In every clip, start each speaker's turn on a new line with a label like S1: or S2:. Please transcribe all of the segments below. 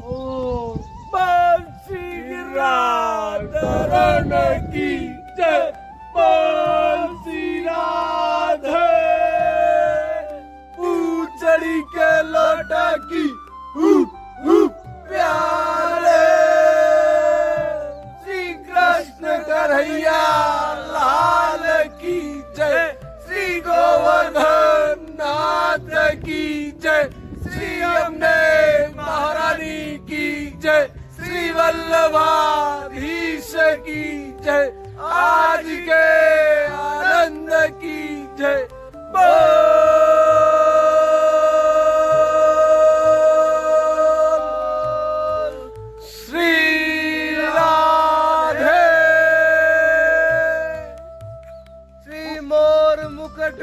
S1: ओम बंसी गिरधरण की जय, बंसी राधे। पूछड़ी के लोटा की प्यारे, श्री कृष्ण कन्हैया लाल की जय, श्री गोवर्धन नाथ की जय, श्री अम्बे महारानी की जय, श्री वल्लभाधीश की जय, आज के आनंद की जय।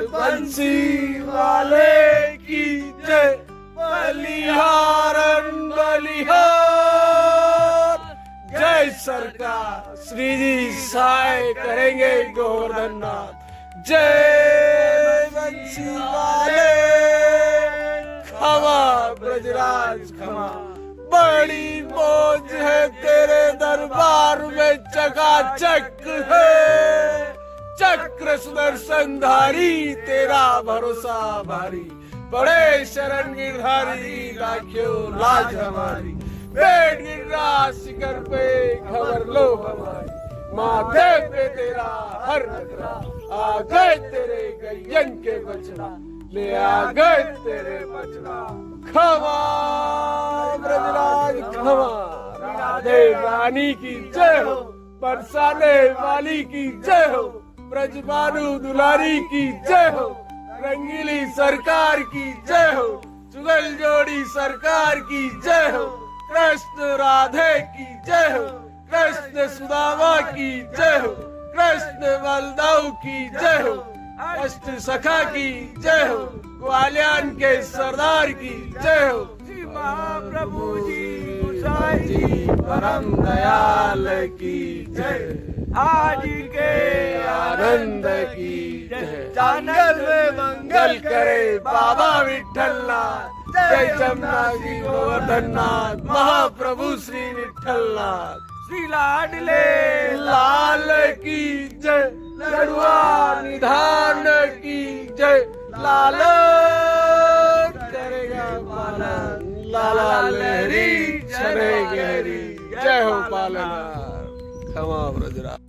S1: बंसी वाले की जय, बलिहारन बलिहार। जय सरकार, श्री जी सहाय करेंगे गोवर्धन नाथ। जय बंसी वाले, खमा ब्रजराज खमा। बड़ी मौज है तेरे दरबार में, चकाचक है चक्र सुदर्शनधारी, तेरा भरोसा भारी। बड़े शरण गिरधारी, राखियो लाज हमारी। पेट गिरा शिखर पे, खबर लो हमारी। माथे पे तेरा हर नखरा, आ गए तेरे गैयन के बछड़ा, ले आ गए तेरे बछड़ा। खमा ब्रजराज खमा, राधे रानी की जय हो, बरसाने वाली की जय हो, ब्रजबानु दुलारी की जय हो, रंगीली सरकार की जय हो, चुगल जोड़ी सरकार की जय हो, कृष्ण राधे की जय हो, कृष्ण सुदामा की जय हो, कृष्ण बलदाऊ की जय हो, अष्ट सखा की जय हो, ग्वालियन के सरदार की जय हो। श्री महाप्रभु जी गोसाई जी परम दयाल की जय, आज के आनंद की जय। चांदल में मंगल करे बाबा विठलनाथ, जय जमनागी गोवर्धन नाथ, महाप्रभु श्री विठलनाथ। श्री लाडले लाल की जय, लड़ुआ निधान की जय, लाल करेगा पालन, लाला लहरी चले गहरी। जय हो पालनहार, क्षमा ब्रजराज।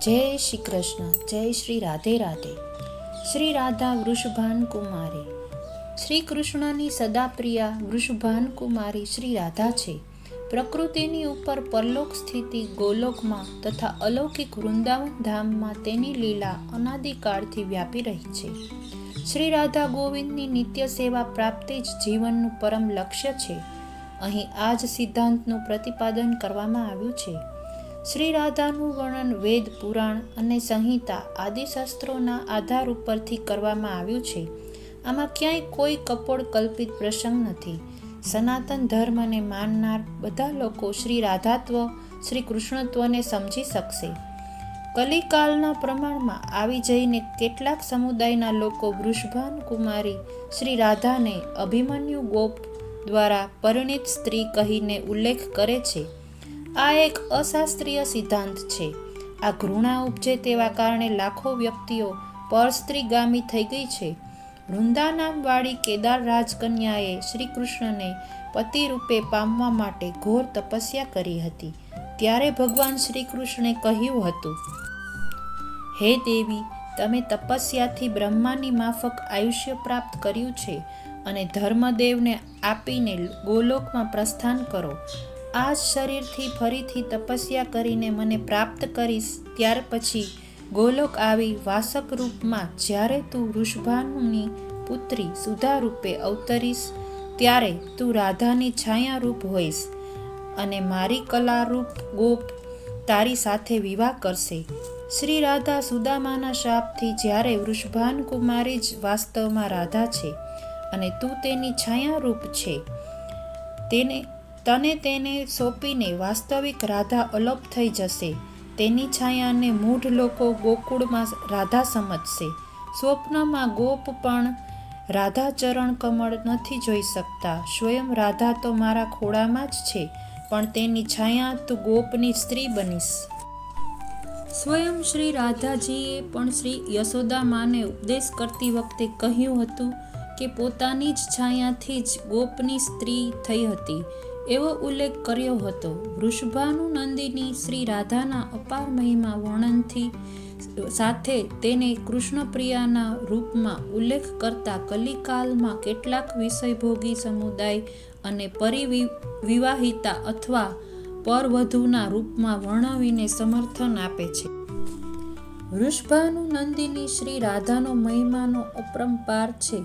S2: जय श्री कृष्ण, जय श्री રાધે રાધે। શ્રી રાધા વૃષભાન કુમારી। શ્રી કૃષ્ણની સદાપ્રિયા વૃષભાન કુમારી શ્રી રાધા છે। પ્રકૃતિની ઉપર પરલોક સ્થિતિ ગોલોકમાં તથા અલૌકિક વૃંદાવન ધામમાં તેની લીલા અનાદિકાળથી વ્યાપી રહી છે। શ્રી રાધા ગોવિંદની નિત્ય સેવા પ્રાપ્તિ જ જીવનનું પરમ લક્ષ્ય છે। અહીં આ જ સિદ્ધાંતનું પ્રતિપાદન કરવામાં આવ્યું છે। શ્રી રાધાનું વર્ણન વેદ, પુરાણ અને સંહિતા આદિ શાસ્ત્રોના આધાર ઉપરથી કરવામાં આવ્યું છે। આમાં ક્યાંય કોઈ કપોળ કલ્પિત પ્રસંગ નથી। સનાતન ધર્મને માનનાર બધા લોકો શ્રી રાધાત્વ, શ્રી કૃષ્ણત્વને સમજી શકશે। કલિકાલના પ્રમાણમાં આવી જઈને કેટલાક સમુદાયના લોકો વૃષભાન કુમારી શ્રી રાધાને અભિમન્યુ ગોપ દ્વારા પરિણીત સ્ત્રી કહીને ઉલ્લેખ કરે છે। આ એક અશાસ્ત્રીય સિદ્ધાંત છે। આ ઘૃણા ઉપજે તેવા કારણે લાખો વ્યક્તિઓ પરસ્ત્રીગામી થઈ ગઈ છે। વૃંદા નામવાળી કેદાર રાજકન્યાએ શ્રી કૃષ્ણને પતિ રૂપે પામવા માટે ઘોર તપસ્યા કરી હતી। ત્યારે ભગવાન શ્રી કૃષ્ણે કહ્યું હતું, હે દેવી, તમે તપસ્યાથી બ્રહ્માની માફક આયુષ્ય પ્રાપ્ત કર્યું છે અને ધર્મદેવને આપીને ગોલોકમાં પ્રસ્થાન કરો। આ જ શરીરથી ફરીથી તપસ્યા કરીને મને પ્રાપ્ત કરીશ। ત્યાર પછી ગોલોક આવી વાસક રૂપમાં જ્યારે તું વૃષભાનુની પુત્રી સુધા રૂપે અવતરીશ, ત્યારે તું રાધાની છાયા રૂપ હોઈશ અને મારી કલારૂપ ગોપ તારી સાથે વિવાહ કરશે। શ્રી રાધા સુદામાના શાપથી જ્યારે વૃષભાન કુમારી જ વાસ્તવમાં રાધા છે અને તું તેની છાયા રૂપ છે, તને તેને સોંપીને વાસ્તવિક રાધા અલોપ થઈ જશે। તેની છાયાને મૂઢ લોકો ગોકુળમાં રાધા સમજશે। સ્વપ્નમાં ગોપ પણ રાધા ચરણ કમળ નથી જોઈ શકતા. સ્વયં રાધા તો મારા ખોળામાં જ છે, પણ તેની છાયા તું ગોપની સ્ત્રી બનીશ. સ્વયં શ્રી રાધાજીએ પણ શ્રી યશોદા માને ઉપદેશ કરતી વખતે કહ્યું હતું કે પોતાની જ છાયાથી જ ગોપની સ્ત્રી થઈ હતી, એવો ઉલ્લેખ કર્યો હતો. વૃષભાનુનંદિની શ્રી રાધાના અપાર મહિમા વર્ણનથી સાથે તેને કૃષ્ણપ્રિયાના રૂપમાં ઉલ્લેખ કરતા કલિકાલમાં કેટલાક વિષયભોગી સમુદાય અને પરિવિવાહિતા અથવા પરવધૂના રૂપમાં વર્ણવીને સમર્થન આપે છે. વૃષભાનુનંદિની શ્રી રાધાનો મહિમાનો અપરંપાર છે.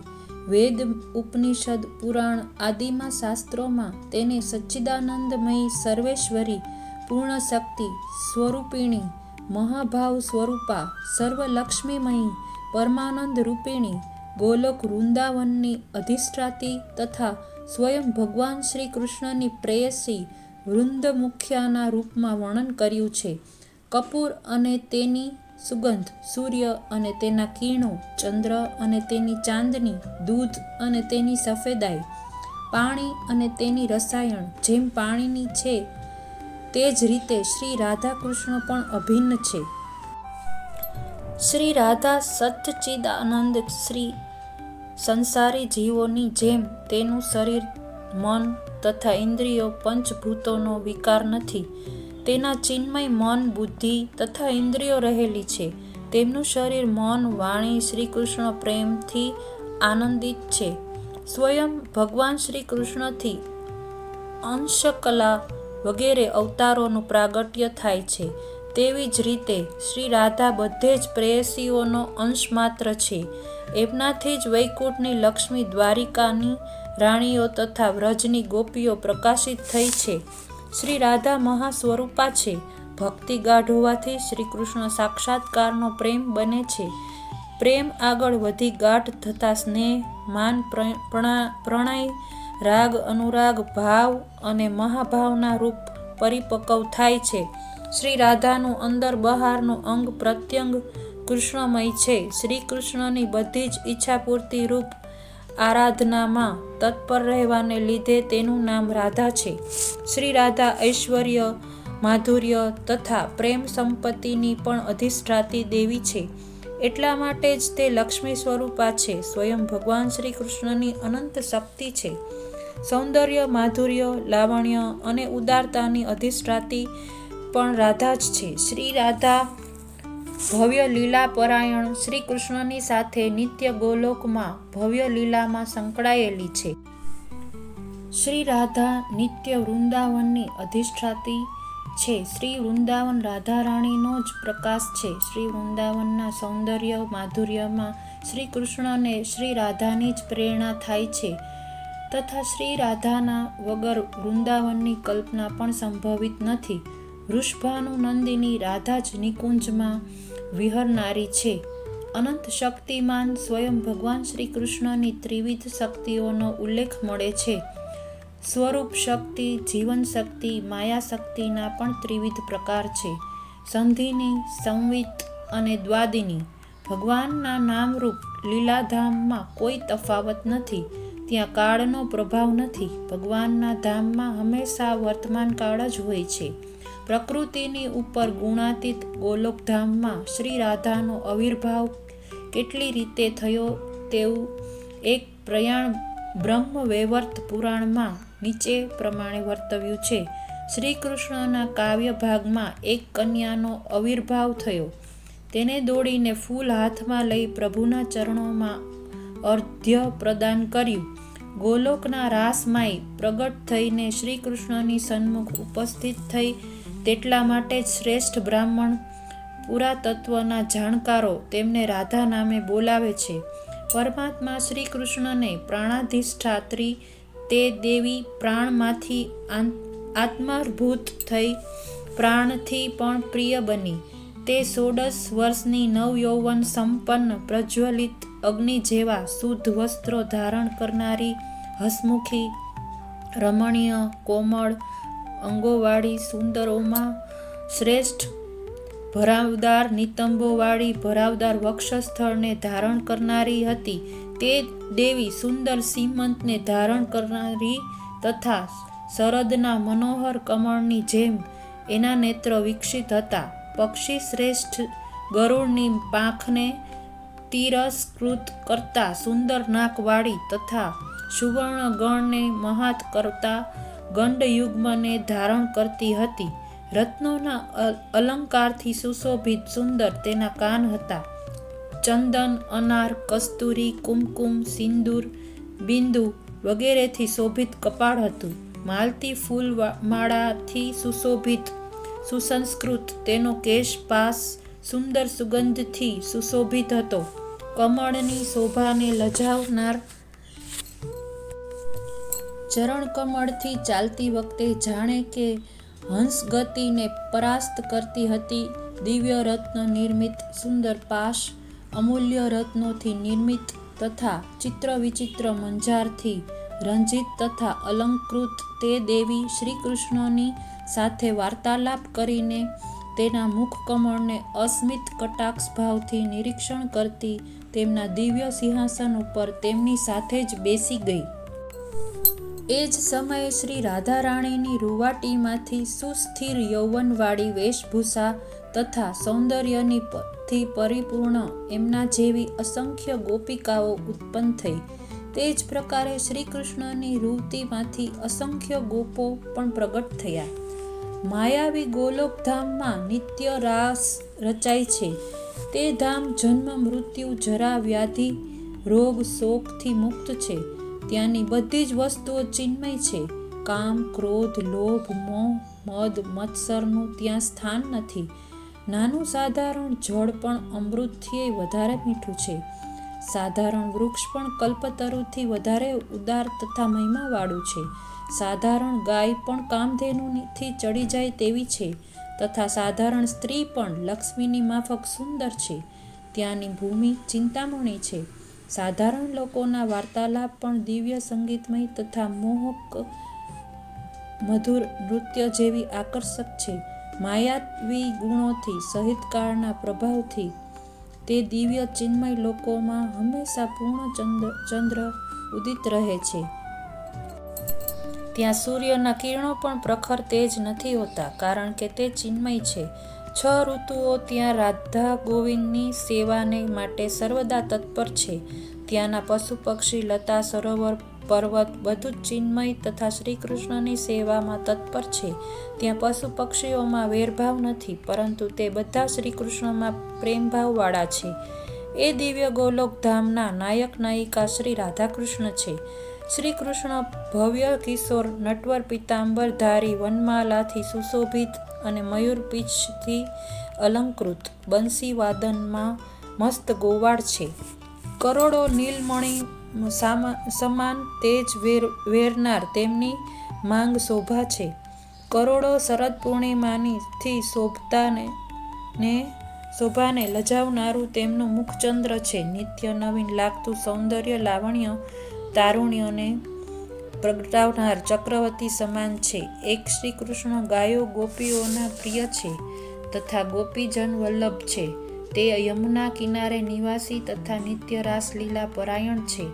S2: વેદ, ઉપનિષદ, પુરાણ આદિમાં શાસ્ત્રોમાં તેને સચ્ચિદાનંદમયી, સર્વેશ્વરી, પૂર્ણ શક્તિ સ્વરૂપિણી, મહાભાવ સ્વરૂપા, સર્વલક્ષ્મીમયી, પરમાનંદ રૂપિણી, ગોલોક વૃંદાવનની અધિષ્ઠાતી તથા સ્વયં ભગવાન શ્રી કૃષ્ણની પ્રેયસી વૃંદમુખ્યાના રૂપમાં વર્ણન કર્યું છે. કપૂર અને તેની સુગંધ, સૂર્ય અને તેના કિરણો, ચંદ્ર અને તેની ચાંદની, દૂધ અને તેની સફેદાઈ, પાણી અને તેની રસાયણ જેમ પાણીની છે તે જ રીતે શ્રી રાધા કૃષ્ણ પણ અભિન્ન છે. શ્રી રાધા સચ્ચિદાનંદ શ્રી સંસારી જીવોની જેમ તેનું શરીર, મન તથા ઇન્દ્રિયો પંચભૂતોનો વિકાર નથી. તેના ચિન્મય મન, બુદ્ધિ તથા ઇન્દ્રિયો રહેલી છે. તેમનું શરીર, મન, વાણી શ્રી કૃષ્ણ પ્રેમથી આનંદિત છે. સ્વયં ભગવાન શ્રી કૃષ્ણથી અંશકલા વગેરે અવતારોનું પ્રાગટ્ય થાય છે. તેવી જ રીતે શ્રી રાધા બધે જ પ્રેયસીઓનો અંશ માત્ર છે. એમનાથી જ વૈકુંઠની લક્ષ્મી, દ્વારિકાની રાણીઓ તથા વ્રજની ગોપીઓ પ્રકાશિત થઈ છે. શ્રી રાધા મહાસ્વરૂપા છે. ભક્તિ ગાઢ હોવાથી શ્રી કૃષ્ણ સાક્ષાત્કારનો પ્રેમ બને છે. પ્રેમ આગળ વધી ગાઢ થતા સ્નેહ, માન, પ્રણય, રાગ, અનુરાગ, ભાવ અને મહાભાવના રૂપ પરિપક્વ થાય છે. શ્રી રાધાનું અંદર બહારનું અંગ પ્રત્યંગ કૃષ્ણમય છે. શ્રી કૃષ્ણની બધી જ ઈચ્છાપૂર્તિ રૂપ આરાધનામાં તત્પર રહેવાને લીધે તેનું નામ રાધા છે. શ્રી રાધા ઐશ્વર્ય, માધુર્ય તથા પ્રેમ સંપત્તિની પણ અધિષ્ઠાતી દેવી છે. એટલા માટે જ તે લક્ષ્મી સ્વરૂપા છે. સ્વયં ભગવાન શ્રી કૃષ્ણની અનંત શક્તિ છે. સૌંદર્ય, માધુર્ય, લાવણ્ય અને ઉદારતાની અધિષ્ઠાતી પણ રાધા જ છે. શ્રી રાધા ભવ્ય લીલા પરાયણ શ્રી કૃષ્ણની સાથે નિત્ય ગોલોકમાં ભવ્ય લીલામાં સંકળાયેલી છે. શ્રી રાધા નિત્ય વૃંદાવનની અધિષ્ઠાતી છે. શ્રી વૃંદાવન રાધા રાણીનો જ પ્રકાશ છે. શ્રી વૃંદાવનના સૌંદર્ય, માધુર્યમાં શ્રી કૃષ્ણને શ્રી રાધાની જ પ્રેરણા થાય છે તથા શ્રી રાધાના વગર વૃંદાવનની કલ્પના પણ સંભવિત નથી. વૃષભાનુનંદિની રાધા જ નિકુંજમાં વિહરનારી છે. અનંત શક્તિમાન સ્વયં ભગવાન શ્રી કૃષ્ણની ત્રિવિધ શક્તિઓનો ઉલ્લેખ મળે છે. સ્વરૂપ શક્તિ, જીવન શક્તિ, માયા શક્તિના પણ ત્રિવિધ પ્રકાર છે. સંધિની, સંવિત અને દ્વાદિની. ભગવાનના નામરૂપ લીલાધામમાં કોઈ તફાવત નથી. ત્યાં કાળનો પ્રભાવ નથી. ભગવાનના ધામમાં હંમેશા વર્તમાન કાળ જ હોય છે. પ્રકૃતિની ઉપર ગુણાતીત ગોલોકધામમાં શ્રી રાધાનો આવિર્ભાવ કેટલી રીતે થયો તેવું એક પ્રયાણ બ્રહ્મવૈવર્ત પુરાણમાં નીચે પ્રમાણે વર્તવ્યું છે. શ્રી કૃષ્ણના કાવ્ય ભાગમાં એક કન્યાનો આવિર્ભાવ થયો. તેને દોડીને ફૂલ હાથમાં લઈ પ્રભુના ચરણોમાં અર્ધ્ય પ્રદાન કર્યું. ગોલોકના રાસમાઈ પ્રગટ થઈને શ્રી કૃષ્ણની સન્મુખ ઉપસ્થિત થઈ. તેટલા માટે જ શ્રેષ્ઠ બ્રાહ્મણ પુરાતત્વના જાણકારો તેમને રાધા નામે બોલાવે છે. પરમાત્મા શ્રી કૃષ્ણને પ્રાણાધિષ્ઠાત્રી તે દેવી પ્રાણમાંથી આત્માભૂત થઈ પ્રાણથી પણ પ્રિય બની. તે 16 વર્ષની નવયૌવન સંપન્ન પ્રજ્વલિત અગ્નિ જેવા શુદ્ધ વસ્ત્રો ધારણ કરનારી, હસમુખી, રમણીય, કોમળ અંગોવાળી, સુંદરોમાં શ્રેષ્ઠ, ભરાવદાર નિતંબોવાળી, ભરાવદાર વક્ષસ્થળને ધારણ કરનારી હતી. તે દેવી સુંદર સીમંતને ધારણ કરનારી તથા શરદના મનોહર કમળની જેમ એના નેત્ર વિકસિત હતા. પક્ષી શ્રેષ્ઠ ગરુડની પાંખને તિરસ્કૃત કરતા સુંદર નાકવાળી તથા સુવર્ણ ગણને મહાત કરતા ગંડયુગ્મને ધારણ કરતી હતી. રત્નોના અલંકારથી સુશોભિત સુંદર તેના કાન હતા. ચંદન, અનાર, કસ્તુરી, કુમકુમ, સિંદૂર, બિંદુ વગેરેથી શોભિત કપાળ હતું. માલતી ફૂલમાળાથી સુશોભિત સુસંસ્કૃત તેનો કેશપાસ સુંદર સુગંધથી સુશોભિત હતો. કમળની શોભાને લજાવનાર ચરણકમળથી ચાલતી વખતે જાણે કે હંસગતિને પરાસ્ત કરતી હતી. દિવ્ય રત્ન નિર્મિત સુંદર પાશ, અમૂલ્ય રત્નોથી નિર્મિત તથા ચિત્ર વિચિત્ર મંજારથી રંજિત તથા અલંકૃત તે દેવી શ્રી કૃષ્ણની સાથે વાર્તાલાપ કરીને તેના મુખકમળને અસ્મિત કટાક્ષ ભાવથી નિરીક્ષણ કરતી તેમના દિવ્ય સિંહાસન ઉપર તેમની સાથે જ બેસી ગઈ. એ જ સમયે શ્રી રાધારાણીની રૂવાટીમાંથી સુસ્થિર યૌવનવાળી વેશભૂષા તથા સૌંદર્યથી પરિપૂર્ણ એમના જેવી અસંખ્ય ગોપિકાઓ ઉત્પન્ન થઈ. તે જ પ્રકારે શ્રી કૃષ્ણની રૂવતીમાંથી અસંખ્ય ગોપો પણ પ્રગટ થયા. માયાવી ગોલોકધામમાં નિત્ય રાસ રચાય છે. તે ધામ જન્મ, મૃત્યુ, જરા, વ્યાધિ, રોગ, શોકથી મુક્ત છે. ત્યાંની બધી જ વસ્તુઓ ચિન્મય છે. કામ, ક્રોધ, લોભ, મોહ, મદ, મત્સરનું ત્યાં સ્થાન નથી. નાનું સાધારણ જળ પણ અમૃતથી વધારે મીઠું છે. સાધારણ વૃક્ષ પણ કલ્પતરુથી વધારે ઉદાર તથા મહિમાવાળું છે. સાધારણ ગાય પણ કામધેનુથી ચડી જાય તેવી છે તથા સાધારણ સ્ત્રી પણ લક્ષ્મીની માફક સુંદર છે. ત્યાંની ભૂમિ ચિંતામણી છે. સાધારણ લોકોના વાર્તાલાપ પણ દિવ્ય સંગીતમય તથા મોહક મધુર નૃત્ય જેવી આકર્ષક છે. માયાવી ગુણોથી સહિતકાળના પ્રભાવથી તે દિવ્ય ચિન્મય લોકોમાં હંમેશા પૂર્ણ ચંદ્ર ઉદિત રહે છે. ત્યાં સૂર્યના કિરણો પણ પ્રખર તેજ નથી હોતા, કારણ કે તે ચિન્મય છે. 6 ઋતુઓ ત્યાં રાધા ગોવિંદની સેવાને માટે સર્વદા તત્પર છે. ત્યાંના પશુ પક્ષી, લતા, સરોવર, પર્વત બધું જ ચિન્મય તથા શ્રી કૃષ્ણની સેવામાં તત્પર છે. ત્યાં પશુ પક્ષીઓમાં વેરભાવ નથી, પરંતુ તે બધા શ્રી કૃષ્ણમાં પ્રેમભાવવાળા છે. એ દિવ્ય ગોલોક ધામના નાયક નાયિકા શ્રી રાધાકૃષ્ણ છે. શ્રી કૃષ્ણ ભવ્ય કિશોર, નટવર પીતાંબરધારી, વનમાલાથી સુશોભિત અને મયુર પીંછથી અલંકૃત, બંસી વાદનમાં મસ્ત ગોવાળ છે. કરોડો નીલમણિ સમાન તેજ વેરનાર તેમની માંગ શોભા છે. કરોડો શરદ પૂર્ણિમાથી શોભાને લજાવનારું તેમનું મુખચંદ્ર છે. નિત્ય નવીન લાગતું સૌંદર્ય લાવણ્ય તારુણ્યને પ્રગટાવનાર ચક્રવર્તી સમાન છે. એક શ્રી કૃષ્ણ ગાયો ગોપીઓના પ્રિય છે તથા ગોપીજન વલ્લભ છે. તે યમુના કિનારે નિવાસી તથા નિત્ય રાસલીલા પરાયણ છે.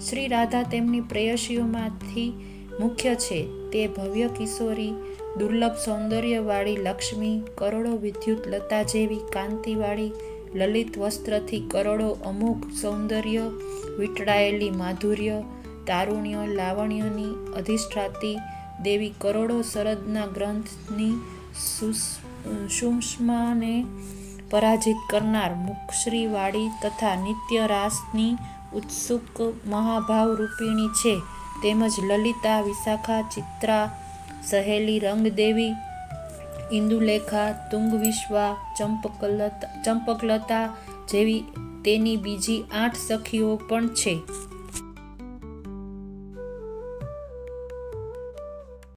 S2: શ્રી રાધા તેમની પ્રેયસીઓમાંથી મુખ્ય છે. તે ભવ્ય કિશોરી, દુર્લભ સૌંદર્યવાળી લક્ષ્મી, કરોડો વિદ્યુત લતા જેવી કાંતિવાળી લલિત વસ્ત્રથી કરોડો અમોઘ સૌંદર્ય, વીંટળાયેલી માધુર્ય, તારુણ્ય, લાવણ્યની અધિષ્ઠાતી દેવી, કરોડો શરદના ગ્રંથની સુષ્માને પરાજિત કરનાર મુખશ્રીવાળી તથા નિત્ય રાસની ઉત્સુક મહાભાવ રૂપિણી છે. તેમજ લલિતા, વિશાખા, ચિત્રા, સહેલી, રંગદેવી, ઇન્દુલેખા, તુંગવિશ્વા, ચંપકલતા જેવી તેની બીજી 8 સખીઓ પણ છે.